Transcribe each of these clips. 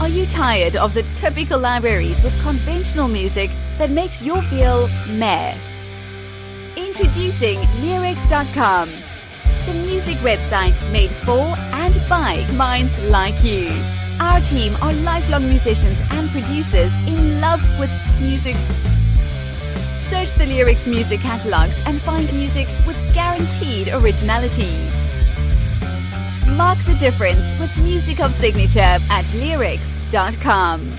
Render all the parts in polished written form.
Are you tired of the typical libraries with conventional music that makes you feel meh? Introducing Lyrics.com, the music website made for and by minds like you. Our team are lifelong musicians and producers in love with music. Search the Lyrics music catalogs and find music with guaranteed originality. Mark the difference with music of signature at Lyrics.com.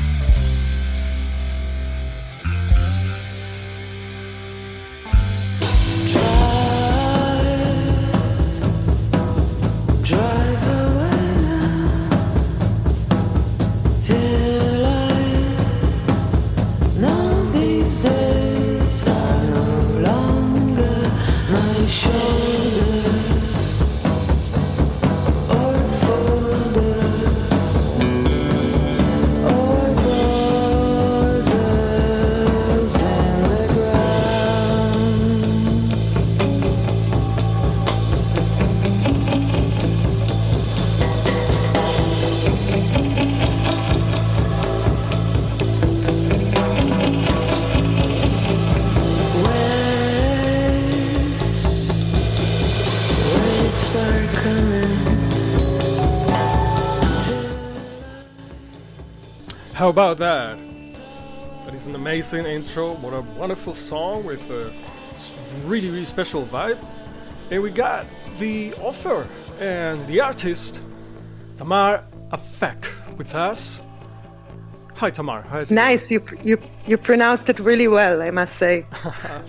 How about that? That is an amazing intro. What a wonderful song with a really, really special vibe. And we got the author and the artist, Tamar Aphek, with us. Hi, Tamar. How's it nice. going? You pronounced it really well, I must say.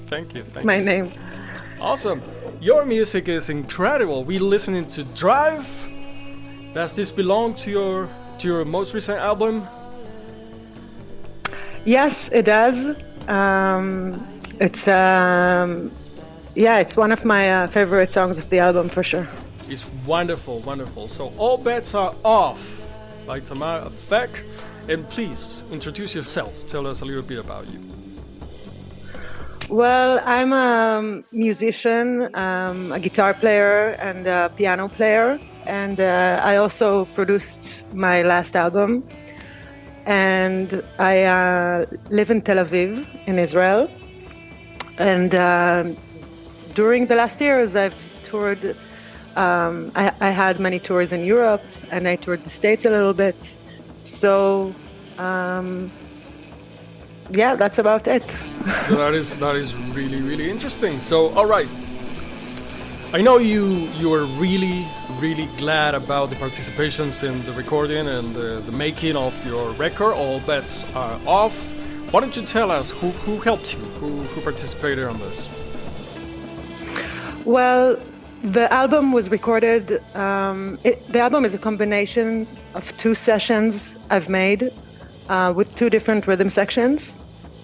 Thank you. My name. Awesome. Your music is incredible. We listening to Drive. Does this belong to your most recent album? Yes, it does. It's one of my favorite songs of the album for sure. It's wonderful, wonderful. So all bets are off by Tamar Aphek. And please introduce yourself. Tell us a little bit about you. Well, I'm a musician, a guitar player and a piano player. And I also produced my last album. And I live in Tel Aviv, in Israel. And during the last years, I've toured. I had many tours in Europe, and I toured the States a little bit. So, that's about it. That is really, really interesting. So, all right. I know you were really, really glad about the participations in the recording and the making of your record. All bets are off. Why don't you tell us who helped you, who participated on this? Well, the album was recorded. The album is a combination of two sessions I've made with two different rhythm sections.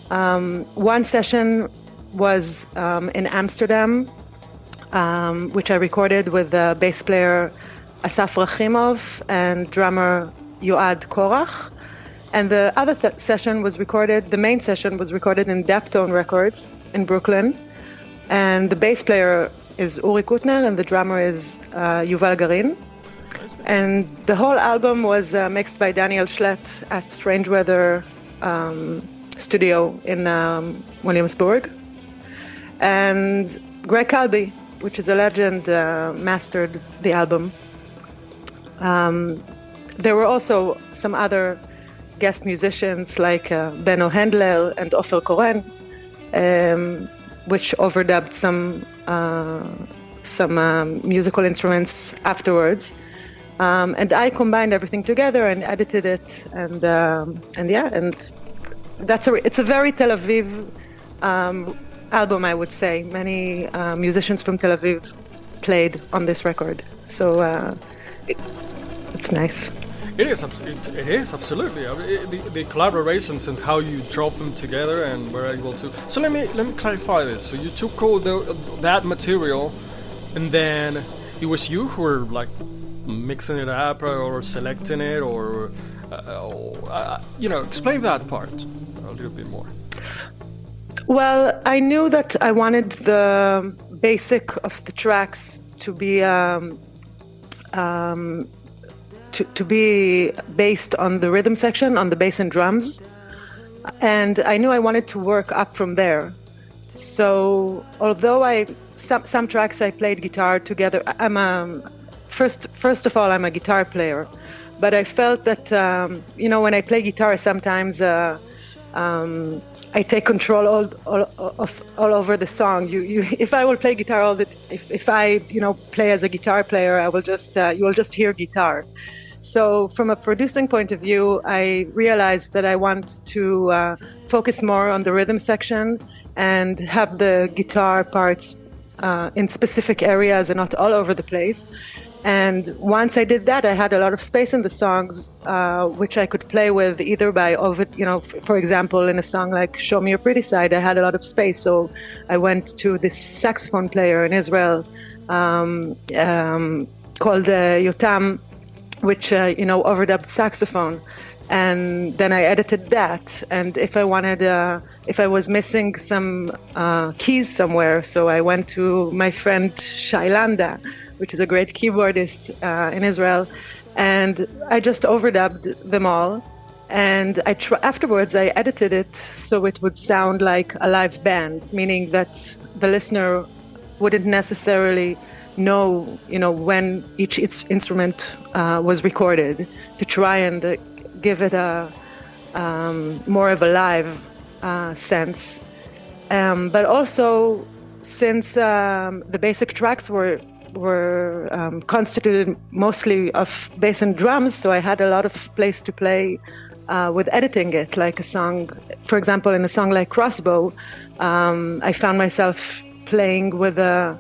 One session was in Amsterdam, which I recorded with the bass player Asaf Rachimov and drummer Yoad Korach. And the other session was recorded, the main session was recorded in Daptone Records in Brooklyn. And the bass player is Uri Kutner and the drummer is Yuval Garin. And the whole album was mixed by Daniel Schlett at Strange Weather Studio in Williamsburg. And Greg Calby, which is a legend, mastered the album. There were also some other guest musicians like Benno Hendler and Ofer Koren, which overdubbed some musical instruments afterwards. And I combined everything together and edited it, and it's a very Tel Aviv album, I would say. Many musicians from Tel Aviv played on this record, so it's nice. It is absolutely. I mean, the collaborations and how you drove them together and were able to. So let me clarify this. So you took all that material, and then it was you who were like mixing it up or selecting it, or explain that part a little bit more. Well, I knew that I wanted the basic of the tracks to be to be based on the rhythm section, on the bass and drums. And I knew I wanted to work up from there. So although some tracks I played guitar together, first of all, I'm a guitar player. But I felt that, when I play guitar, sometimes I take control all over the song. If I will play guitar if I play as a guitar player, I will you will just hear guitar. So from a producing point of view, I realized that I want to focus more on the rhythm section and have the guitar parts in specific areas and not all over the place. And once I did that, I had a lot of space in the songs, which I could play with either by for example, in a song like Show Me Your Pretty Side, I had a lot of space. So I went to this saxophone player in Israel called Yotam, which, overdubbed saxophone. And then I edited that. And if I was missing some keys somewhere, so I went to my friend Shailanda, which is a great keyboardist in Israel, and I just overdubbed them all. And afterwards, I edited it so it would sound like a live band, meaning that the listener wouldn't necessarily know, when each instrument was recorded, to try and give it a more of a live sense. But also, since the basic tracks were constituted mostly of bass and drums, so I had a lot of place to play with editing it. Like a song, for example, in a song like Crossbow, I found myself playing with a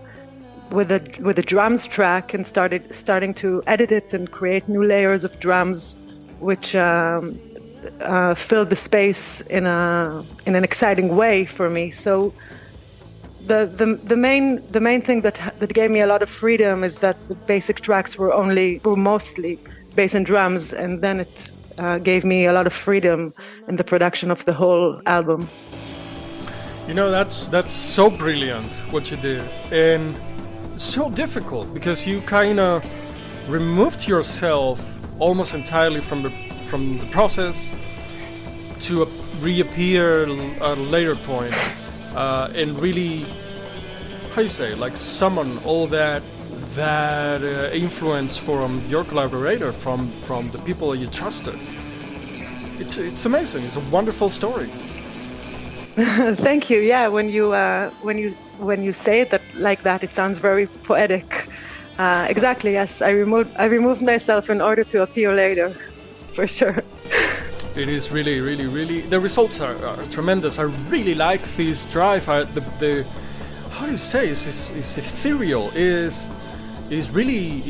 drums track and starting to edit it and create new layers of drums, which filled the space in an exciting way for me. So the main thing that gave me a lot of freedom is that the basic tracks were mostly bass and drums, and then it gave me a lot of freedom in the production of the whole album. That's so brilliant what you did, and so difficult because you kind of removed yourself almost entirely from the process to reappear at a later point. And really, summon all that influence from your collaborator, from the people you trusted. It's amazing. It's a wonderful story. Thank you. Yeah, when you say it like that, it sounds very poetic. Exactly. Yes, I removed myself in order to appear later, for sure. It is really, really, really. The results are tremendous. I really like this drive. The how do you say? It's ethereal. Is really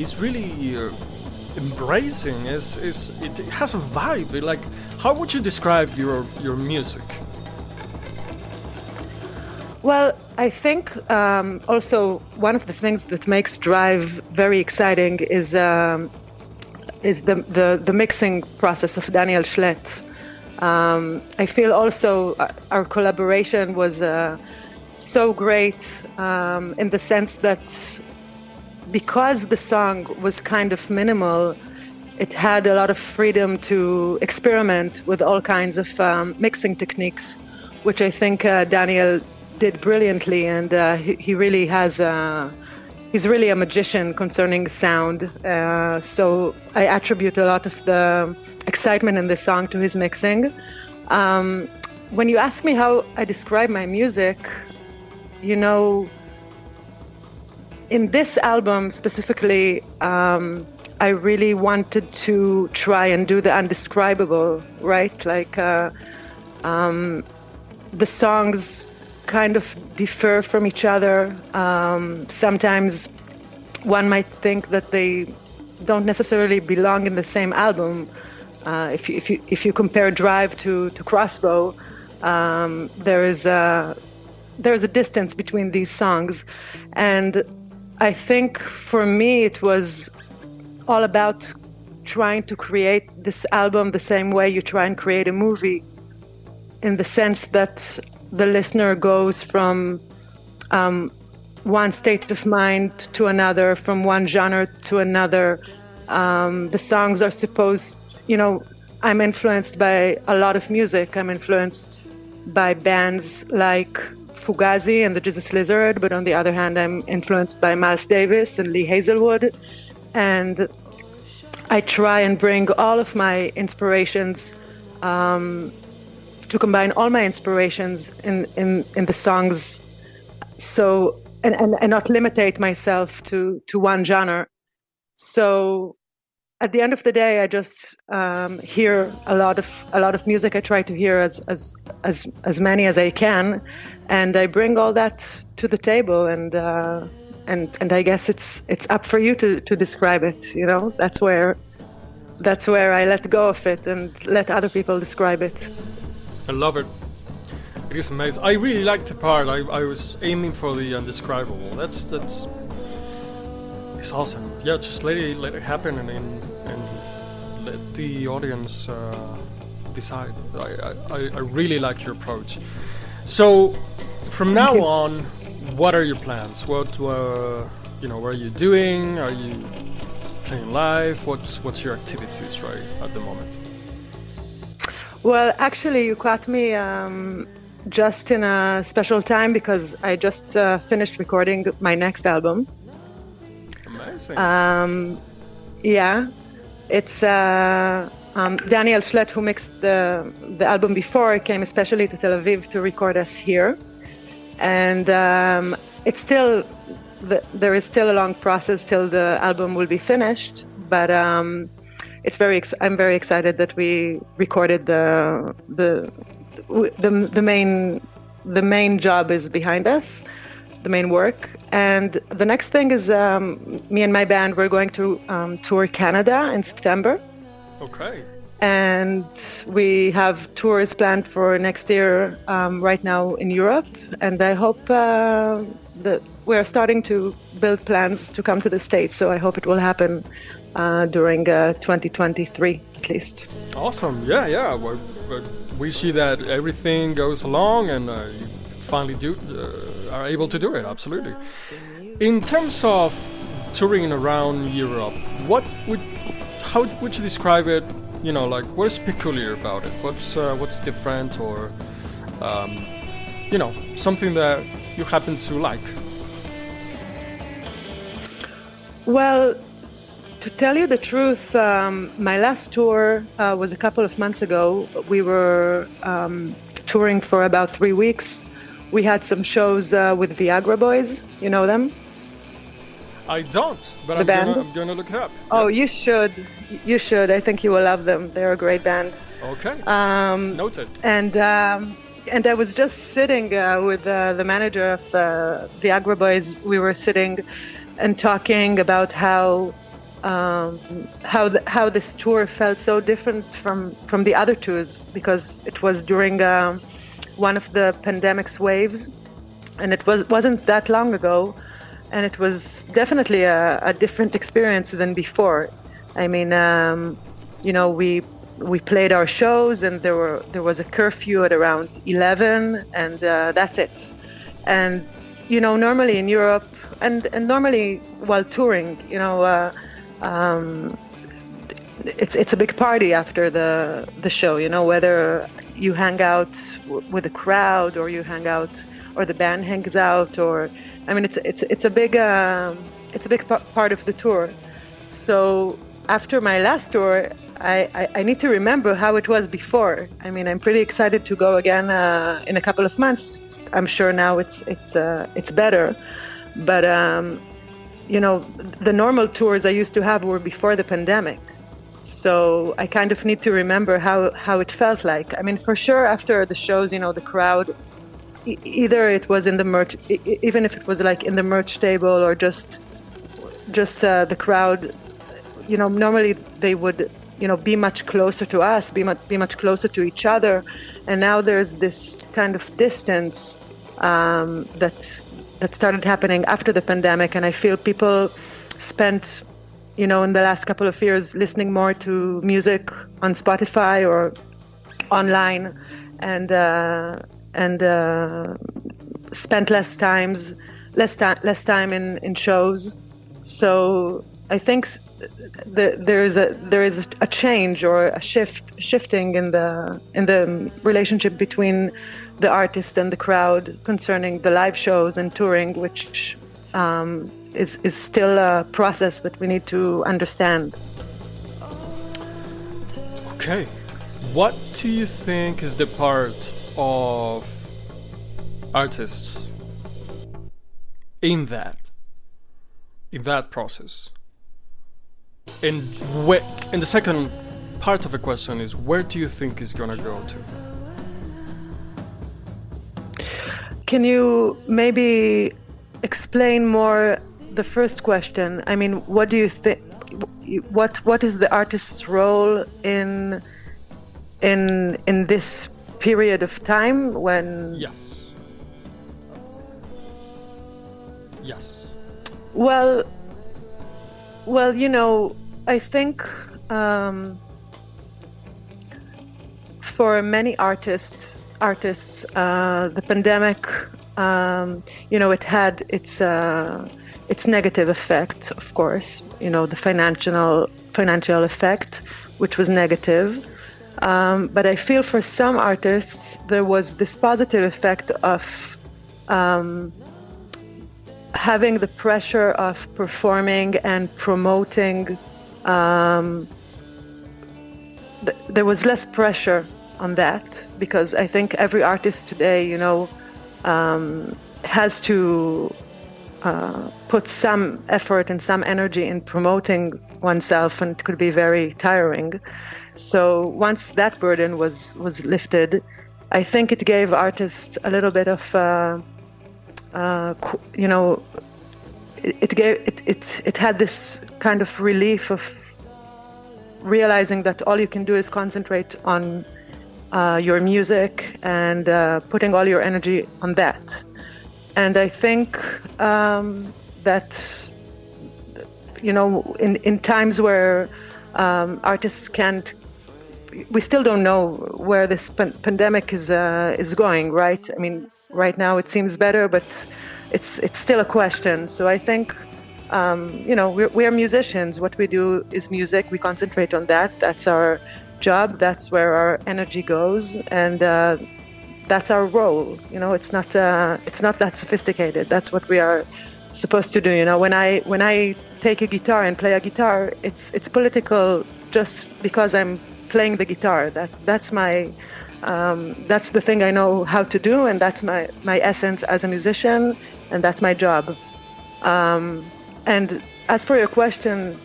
embracing. It has a vibe. Like, how would you describe your music? Well, I think also one of the things that makes Drive very exciting is the mixing process of Daniel Schlet. I feel also our collaboration was so great in the sense that because the song was kind of minimal, it had a lot of freedom to experiment with all kinds of mixing techniques, which I think Daniel did brilliantly, and he really has he's really a magician concerning sound. So I attribute a lot of the excitement in this song to his mixing. When you ask me how I describe my music, in this album specifically, I really wanted to try and do the undescribable, right? Like the songs kind of differ from each other. Sometimes one might think that they don't necessarily belong in the same album. If you compare Drive to Crossbow, there is a distance between these songs, and I think for me it was all about trying to create this album the same way you try and create a movie, in the sense that the listener goes from one state of mind to another, from one genre to another, The songs are supposed, I'm influenced by a lot of music. I'm influenced by bands like Fugazi and the Jesus Lizard, but on the other hand, I'm influenced by Miles Davis and Lee Hazelwood. And I try and bring all of my inspirations, to combine all my inspirations in the songs, so and not limitate myself to one genre. So at the end of the day, I just hear a lot of music. I try to hear as many as I can, and I bring all that to the table. And I guess it's up for you to describe it. That's where I let go of it and let other people describe it. I love it. It is amazing. I really like the part. I was aiming for the undescribable. That's it's awesome. Yeah, just let it happen and let the audience decide. I really like your approach. So from now on, what are your plans? What are you doing? Are you playing live? What's your activities right at the moment? Well, actually, you caught me just in a special time because I just finished recording my next album. Amazing. Yeah, it's Daniel Schlett, who mixed the album before, came especially to Tel Aviv to record us here, and it's still there is still a long process till the album will be finished, but I'm very excited that we recorded the main job is behind us, the main work. And the next thing is me and my band, we're going to tour Canada in September. Okay. And we have tours planned for next year right now in Europe. And I hope that we're starting to build plans to come to the States. So I hope it will happen during 2023 at least. Awesome. Yeah. We see that everything goes along and you finally are able to do it. Absolutely. In terms of touring around Europe, how would you describe it? What is peculiar about it? What's different, or something that you happen to like? Well, to tell you the truth, my last tour was a couple of months ago. We were touring for about 3 weeks. We had some shows with Viagra Boys. You know them? I don't, but I'm gonna look it up. Oh, yeah. You should. I think you will love them. They're a great band. Okay. Noted. And I was just sitting with the manager of Viagra Boys. We were sitting and talking about how this tour felt so different from the other tours, because it was during one of the pandemic's waves, and it wasn't that long ago, and it was definitely a different experience than before. I mean, we played our shows, and there was a curfew at around 11, and that's it. And normally in Europe, and normally while touring, it's a big party after the show, whether you hang out with a crowd, or you hang out, or the band hangs out, or it's a big part of the tour. So after my last tour, I need to remember how it was before. I'm pretty excited to go again in a couple of months. I'm sure now it's better, but the normal tours I used to have were before the pandemic. So I kind of need to remember how it felt like. For sure, after the shows, the crowd, either it was in the merch, even if it was like in the merch table, or just the crowd, normally they would, be much closer to us, be much closer to each other. And now there's this kind of distance that started happening after the pandemic. And I feel people spent, in the last couple of years, listening more to music on Spotify or online, and spent less time in shows. So I think there is a change or a shifting in the relationship between the artist and the crowd concerning the live shows and touring, which is still a process that we need to understand. Okay, what do you think is the part of artists in that process? And the second part of the question is, where do you think it's gonna go to? Can you maybe explain more the first question? I mean, what do you think? What is the artist's role in this period of time when? Yes. Well, you know, I think for many artists, the pandemic, you know, it had its negative effect, of course. You know, the financial effect, which was negative. But I feel for some artists there was this positive effect of having the pressure of performing and promoting. There was less pressure on that, because I think every artist today, you know, has to put some effort and some energy in promoting oneself, and it could be very tiring. So once that burden was lifted, I think it gave artists a little bit of you know, it had this kind of relief of realizing that all you can do is concentrate on your music and putting all your energy on that. And I think that, you know, in times where artists can't, we still don't know where this pandemic is going, right? I mean, right now it seems better, but it's still a question. So I think, you know, we are musicians. What we do is music. We concentrate on that. That's our job. That's where our energy goes, and that's our role. You know, it's not that sophisticated. That's what we are supposed to do. You know, when I take a guitar and play a guitar, it's political just because I'm playing the guitar. That's my that's the thing I know how to do, and that's my essence as a musician, and that's my job. And as for your question,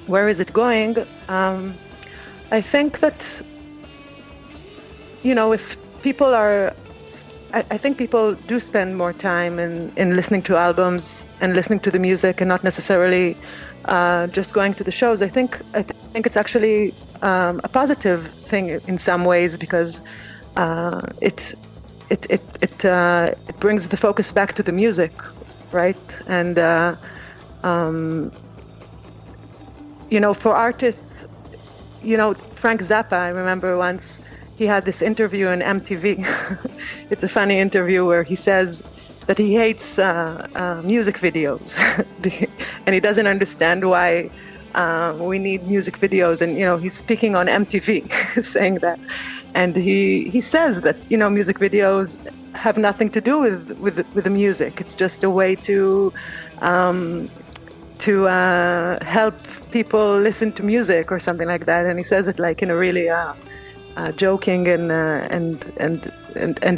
where is it going? I think that, you know, if people are, I think people do spend more time in listening to albums and listening to the music, and not necessarily just going to the shows. I think it's actually a positive thing in some ways, because it brings the focus back to the music, right? And you know, for artists, you know, Frank Zappa, I remember once he had this interview on MTV. It's a funny interview where he says that he hates music videos, and he doesn't understand why we need music videos. And, you know, he's speaking on MTV saying that. And he says that, you know, music videos have nothing to do with the music. It's just a way to help people listen to music or something like that. And he says it like in a really joking and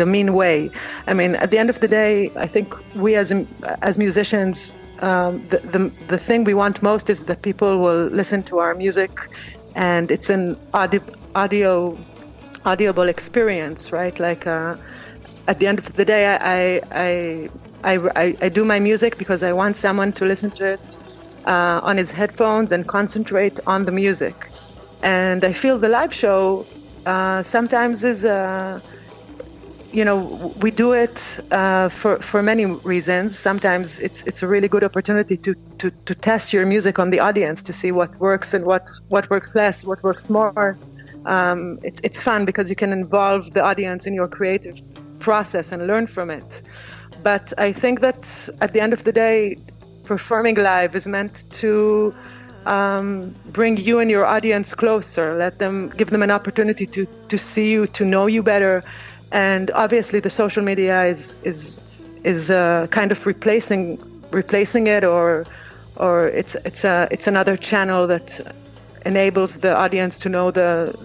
a mean way. I mean, at the end of the day, I think we as musicians, the thing we want most is that people will listen to our music, and it's an audible experience, right? Like at the end of the day, I do my music because I want someone to listen to it on his headphones and concentrate on the music. And I feel the live show sometimes is, you know, we do it for many reasons. Sometimes it's a really good opportunity to test your music on the audience, to see what works and what works less, what works more. It's fun because you can involve the audience in your creative process and learn from it. But I think that at the end of the day, performing live is meant to bring you and your audience closer. Give them an opportunity to see you, to know you better. And obviously, the social media is kind of replacing it, or it's another channel that enables the audience to know the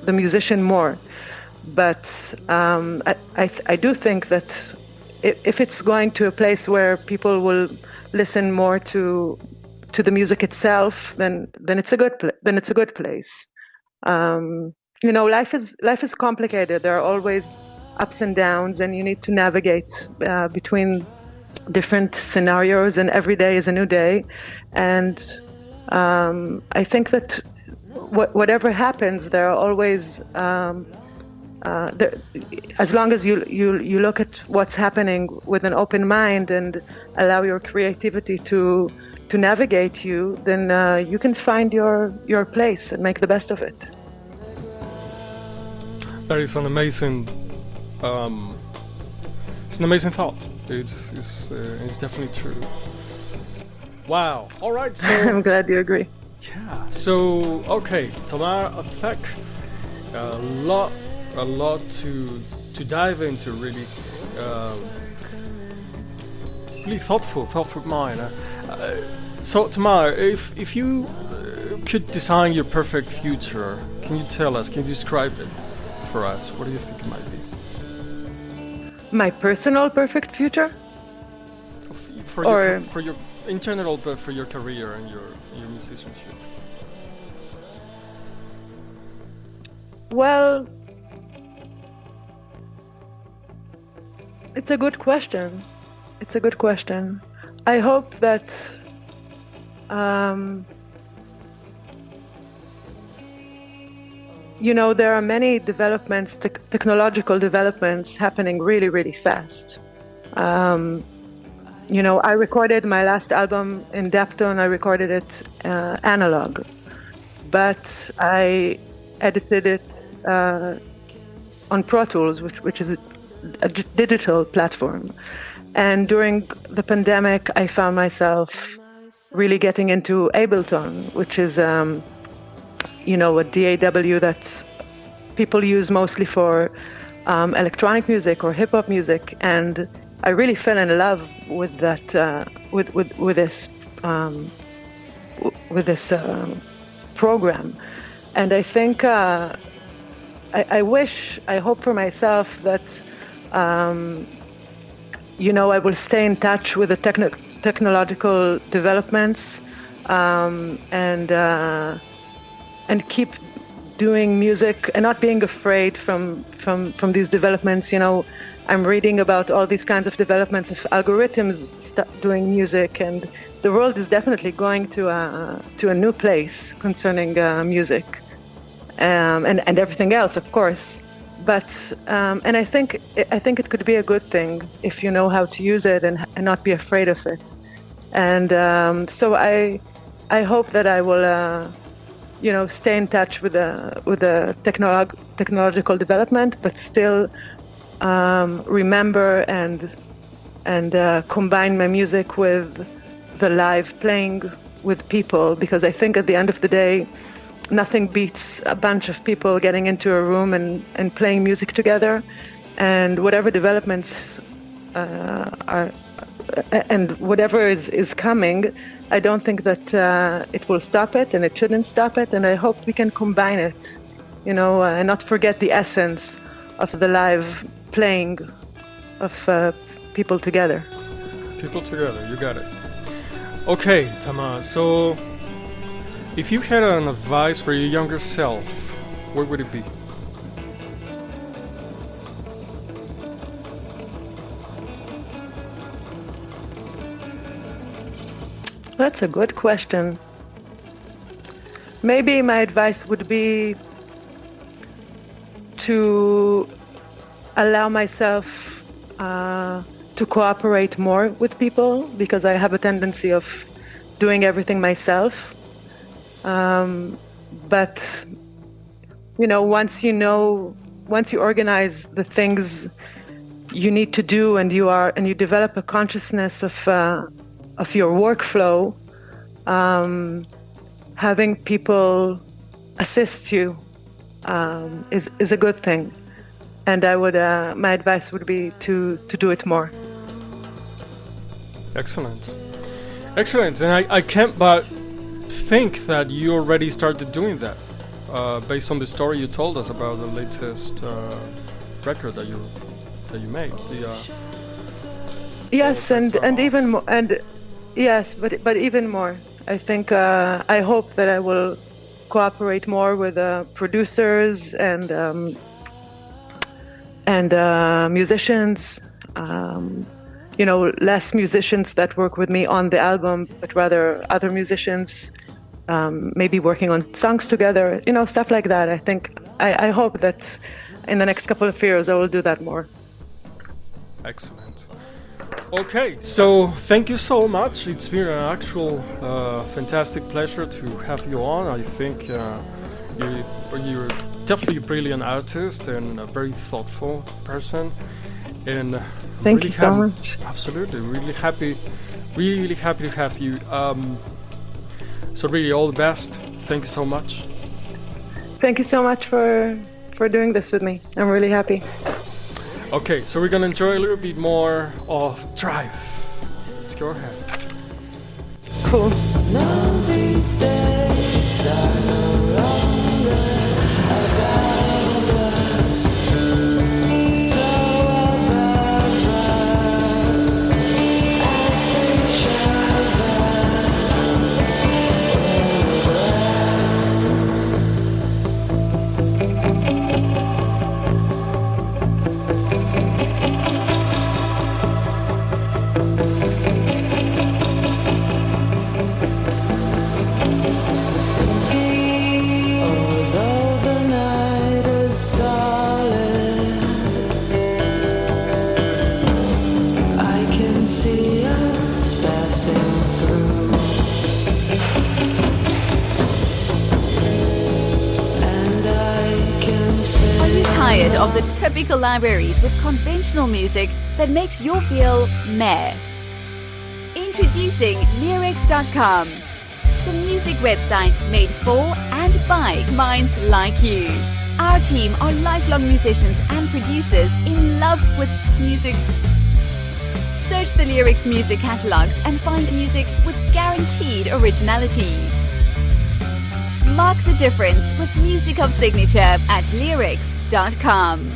musician more. But I do think that if it's going to a place where people will listen more to the music itself, then it's a good place. Life is complicated. There are always ups and downs, and you need to navigate between different scenarios, and every day is a new day. And I think that whatever happens, there are always as long as you look at what's happening with an open mind and allow your creativity to navigate you, then you can find your place and make the best of it. That is an amazing thought. It's definitely true. Wow. All right. So I'm glad you agree. Yeah. So okay, Tamar Aphek, a lot to dive into. Really, really thoughtful mind. So Tamar, if you could design your perfect future, can you tell us? Can you describe it for us? What do you think it might be? My personal perfect future, for your in general, but for your career and your musicianship. Well, it's a good question. I hope that there are many developments, technological developments happening really, really fast. I recorded my last album in Dapton. I recorded it analog, but I edited it on Pro Tools, which is a digital platform. And during the pandemic, I found myself really getting into Ableton, which is a DAW that people use mostly for electronic music or hip hop music, and I really fell in love with that with this program. And I think I hope for myself that I will stay in touch with the technological developments and keep doing music and not being afraid from these developments. I'm reading about all these kinds of developments of algorithms doing music, and the world is definitely going to a new place concerning music and everything else, of course. But and I think it could be a good thing if you know how to use it and not be afraid of it. And so I hope that I will stay in touch with the technological development, but still remember and combine my music with the live playing with people, because I think at the end of the day, nothing beats a bunch of people getting into a room and playing music together. And whatever developments are and whatever is coming, I don't think that it will stop it, and it shouldn't stop it. And I hope we can combine it, and not forget the essence of the live playing of people together. People together, you got it. Okay, Tamar, so if you had an advice for your younger self, what would it be? That's a good question. Maybe my advice would be to allow myself to cooperate more with people, because I have a tendency of doing everything myself. But once you organize the things you need to do, and you develop a consciousness of your workflow, having people assist you is a good thing. And I would, my advice would be to do it more. Excellent. Excellent. And I can't but think that you already started doing that, based on the story you told us about the latest record that you made. Yes, and even more, and yes, but even more. I think I hope that I will cooperate more with producers and musicians. Less musicians that work with me on the album, but rather other musicians, maybe working on songs together, stuff like that. I think, I hope that in the next couple of years I will do that more. Excellent. Okay, so thank you so much. It's been an actual fantastic pleasure to have you on. I think you're definitely a brilliant artist and a very thoughtful person. And thank you so much. Absolutely, really happy to have you. So really, all the best. Thank you so much. Thank you so much for doing this with me. I'm really happy. Okay, so we're gonna enjoy a little bit more of Drive. Let's go ahead. Cool. None these days are no longer about us. So above us as they travel. Tired of the typical libraries with conventional music that makes you feel meh? Introducing Lyrics.com, the music website made for and by minds like you. Our team are lifelong musicians and producers in love with music. Search the Lyrics music catalogs and find music with guaranteed originality. Mark the difference with music of signature at Lyrics.com.